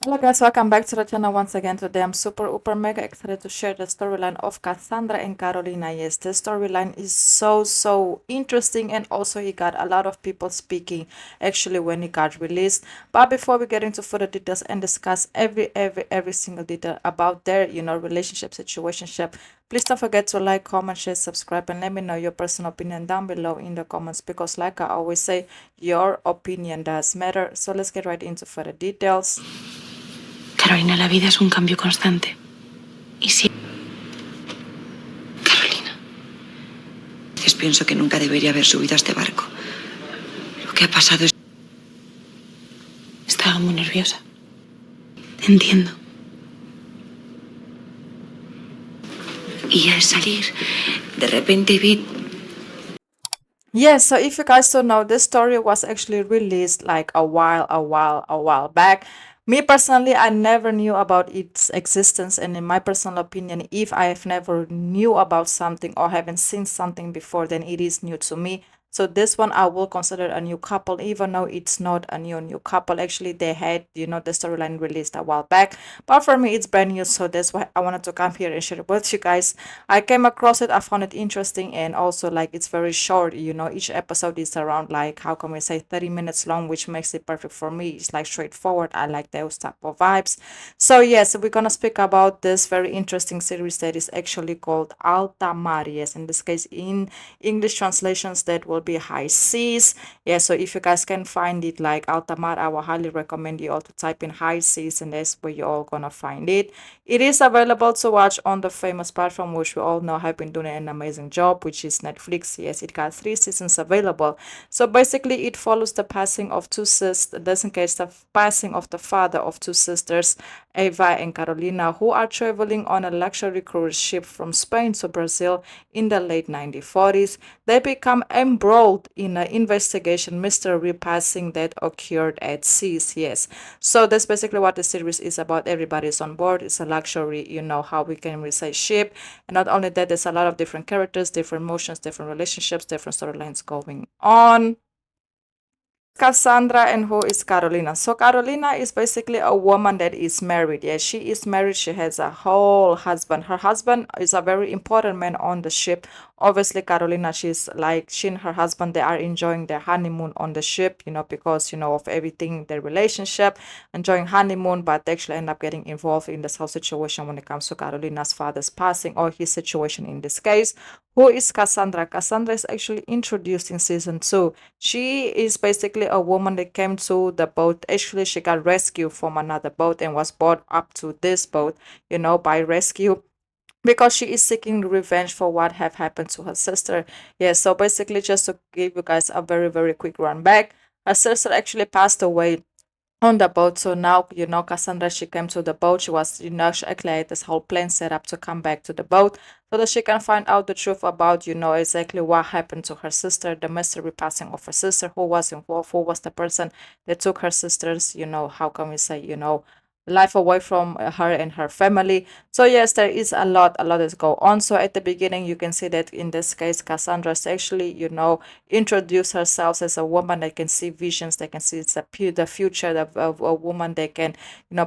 Hello guys, welcome back to the channel once again. Today I'm super uber mega excited to share the storyline of Cassandra and Carolina. Yes, this storyline is so interesting, and also he got a lot of people speaking actually when he got released. But before we get into further details and discuss every single detail about their relationship situationship, please don't forget to like, comment, share, subscribe, and let me know your personal opinion down below in the comments, because like I always say, your opinion does matter. So let's get right into further details. Carolina, la vida es un cambio constante. Y si... Carolina. A veces pienso que nunca debería haber subido a este barco. Lo que ha pasado es... Estaba muy nerviosa. Te entiendo. Y al salir, de repente vi... Yes, so if you guys don't know, this story was actually released like a while back. Me personally, I never knew about its existence, and in my personal opinion, if I have never knew about something or haven't seen something before, then it is new to me. So this one I will consider a new couple, even though it's not a new couple. Actually, they had the storyline released a while back, but for me it's brand new. So that's why I wanted to come here and share it with you guys. I came across it, I found it interesting, and also like it's very short. Each episode is around, like, how can we say, 30 minutes long, which makes it perfect for me. It's like straightforward. I like those type of vibes. So yes, we're gonna speak about this very interesting series that is actually called Alta Mar. Yes, in this case, in English translations, that will be High Seas. Yeah, so if you guys can find it like Alta Mar, I will highly recommend you all to type in High Seas, and that's where you're all gonna find it. It is available to watch on the famous platform, which we all know have been doing an amazing job, which is Netflix. Yes, it got 3 seasons available. So basically, it follows the passing of two sisters. This in case the passing of the father of two sisters, Eva and Carolina, who are traveling on a luxury cruise ship from Spain to Brazil in the late 1940s. They become embroiled in an investigation mystery passing that occurred at seas. Yes, so that's basically what the series is about. Everybody's on board. It's a luxury, how we can really say, ship. And not only that, there's a lot of different characters, different emotions, different relationships, different storylines going on. Cassandra and who is Carolina. So Carolina is basically a woman that is married. Yeah, she is married. She has a whole husband. Her husband is a very important man on the ship. Obviously, Carolina, she's like, she and her husband, they are enjoying their honeymoon on the ship, because, of everything, their relationship, enjoying honeymoon, but they actually end up getting involved in this whole situation when it comes to Carolina's father's passing, or his situation in this case. Who is Cassandra? Cassandra is actually introduced in season 2. She is basically a woman that came to the boat. Actually, she got rescued from another boat and was brought up to this boat, by rescue, because she is seeking revenge for what have happened to her sister. Yeah, so basically, just to give you guys a very quick run back, her sister actually passed away on the boat. So now, Cassandra, she came to the boat. She was, she actually had this whole plan set up to come back to the boat so that she can find out the truth about, exactly what happened to her sister, the mystery passing of her sister, who was involved, who was the person that took her sister's, how can we say, life away from her and her family. So yes, there is a lot that go on. So at the beginning, you can see that in this case, Cassandra is actually, introduce herself as a woman that can see visions, that can see the future of a woman that can,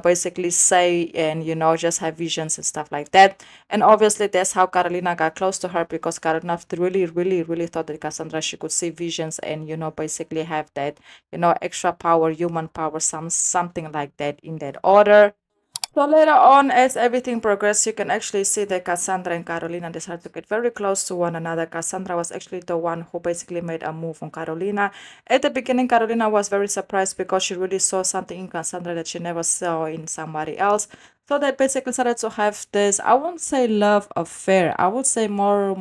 basically say and, just have visions and stuff like that. And obviously, that's how Carolina got close to her, because Carolina really thought that Cassandra, she could see visions and, basically have that, extra power, human power, something like that in that order. So later on, as everything progressed, you can actually see that Cassandra and Carolina decided to get very close to one another. Cassandra was actually the one who basically made a move on Carolina. At the beginning, Carolina was very surprised because she really saw something in Cassandra that she never saw in somebody else. So they basically started to have this, I won't say love affair, I would say more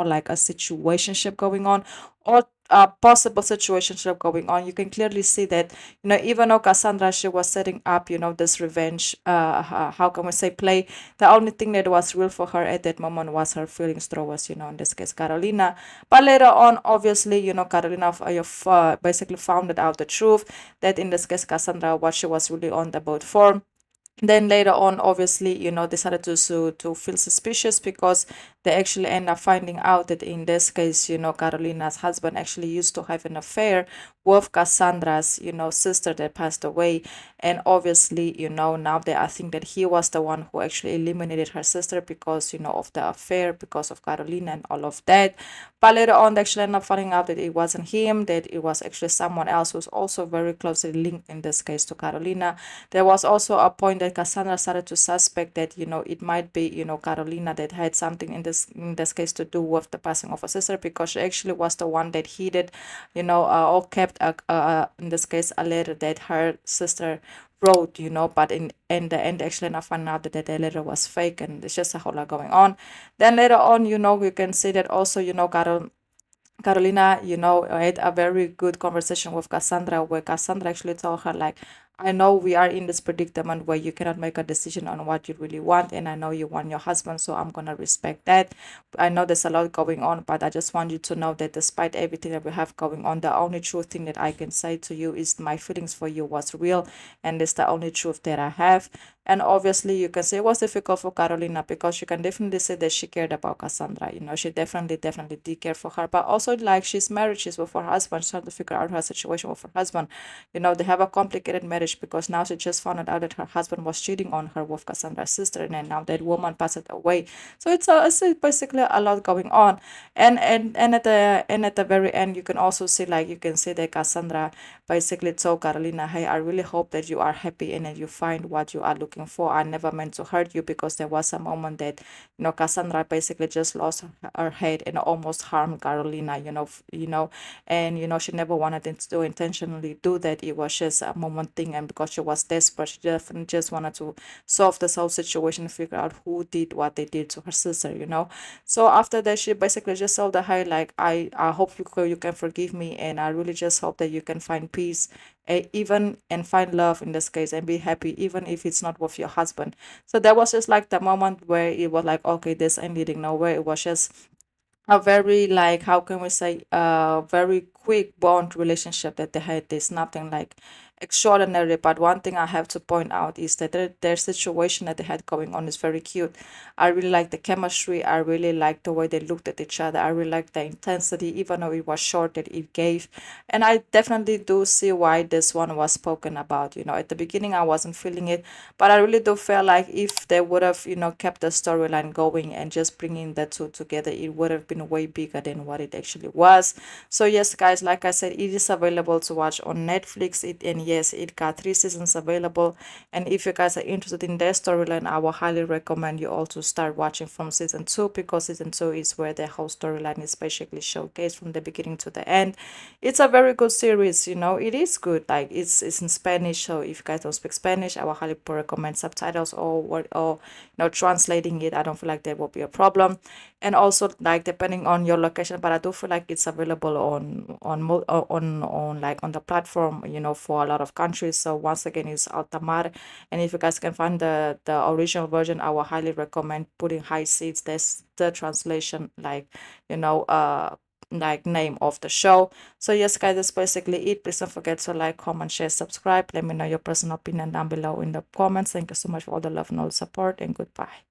like a situationship going on, or a possible situationship going on. You can clearly see that, even though Cassandra, she was setting up, this revenge, how can we say, play, the only thing that was real for her at that moment was her feelings towards, in this case, Carolina. But later on, obviously, Carolina basically found out the truth that in this case, Cassandra, what she was really on the boat for. Then later on, obviously, decided to feel suspicious, because they actually end up finding out that in this case, Carolina's husband actually used to have an affair with Cassandra's, sister that passed away. And obviously, now they I think that he was the one who actually eliminated her sister because, of the affair, because of Carolina and all of that. But later on, they actually end up finding out that it wasn't him, that it was actually someone else who's also very closely linked in this case to Carolina. There was also a point that Cassandra started to suspect that, it might be, Carolina that had something in this case to do with the passing of her sister, because she actually was the one that hid, or kept in this case a letter that her sister wrote, but in the end actually I found out that the letter was fake, and there's just a whole lot going on. Then later on, you can see that also, Carolina, had a very good conversation with Cassandra, where Cassandra actually told her, like, I know we are in this predicament where you cannot make a decision on what you really want, and I know you want your husband, so I'm gonna respect that. I know there's a lot going on, but I just want you to know that despite everything that we have going on, the only true thing that I can say to you is my feelings for you was real, and it's the only truth that I have. And obviously, you can say it was difficult for Carolina because you can definitely say that she cared about Cassandra. She definitely did care for her. But also, like, she's married, she's with her husband, she's trying to figure out her situation with her husband. They have a complicated marriage because now she just found out that her husband was cheating on her with Cassandra's sister, and then now that woman passed away. So it's basically a lot going on. And at the very end, you can also see, like, you can see that Cassandra basically told Carolina, hey, I really hope that you are happy and that you find what you are looking for. I never meant to hurt you, because there was a moment that, Cassandra basically just lost her head and almost harmed Carolina, and she never wanted to intentionally do that. It was just a moment thing, and because she was desperate, she definitely just wanted to solve this whole situation, figure out who did what they did to her sister. So after that, she basically just told her, like, I hope you can forgive me, and I really just hope that you can find peace, even, and find love in this case, and be happy even if it's not with your husband. So that was just like the moment where it was like, okay, this ain't leading nowhere. It was just a very, like, how can we say, very quick bond relationship that they had. There's nothing like extraordinary, but one thing I have to point out is that their situation that they had going on is very cute. I really like the chemistry. I really like the way they looked at each other. I really like the intensity, even though it was short, that it gave. And I definitely do see why this one was spoken about. At the beginning I wasn't feeling it, but I really do feel like if they would have, kept the storyline going and just bringing the two together, it would have been way bigger than what it actually was. So yes, guys, like I said, it is available to watch on Netflix. And yes, it got 3 seasons available. And if you guys are interested in their storyline, I will highly recommend you all to start watching from season 2, because season 2 is where the whole storyline is basically showcased from the beginning to the end. It's a very good series. It is good. Like, it's in Spanish, so if you guys don't speak Spanish, I will highly recommend subtitles or translating it. I don't feel like there will be a problem. And also, like, depending on your location, but I do feel like it's available on like on the platform, for a lot of countries. So once again, it's Altamar. And if you guys can find the original version, I will highly recommend putting High Seas. That's the translation, like name of the show. So yes, guys, that's basically it. Please don't forget to like, comment, share, subscribe. Let me know your personal opinion down below in the comments. Thank you so much for all the love and all the support, and goodbye.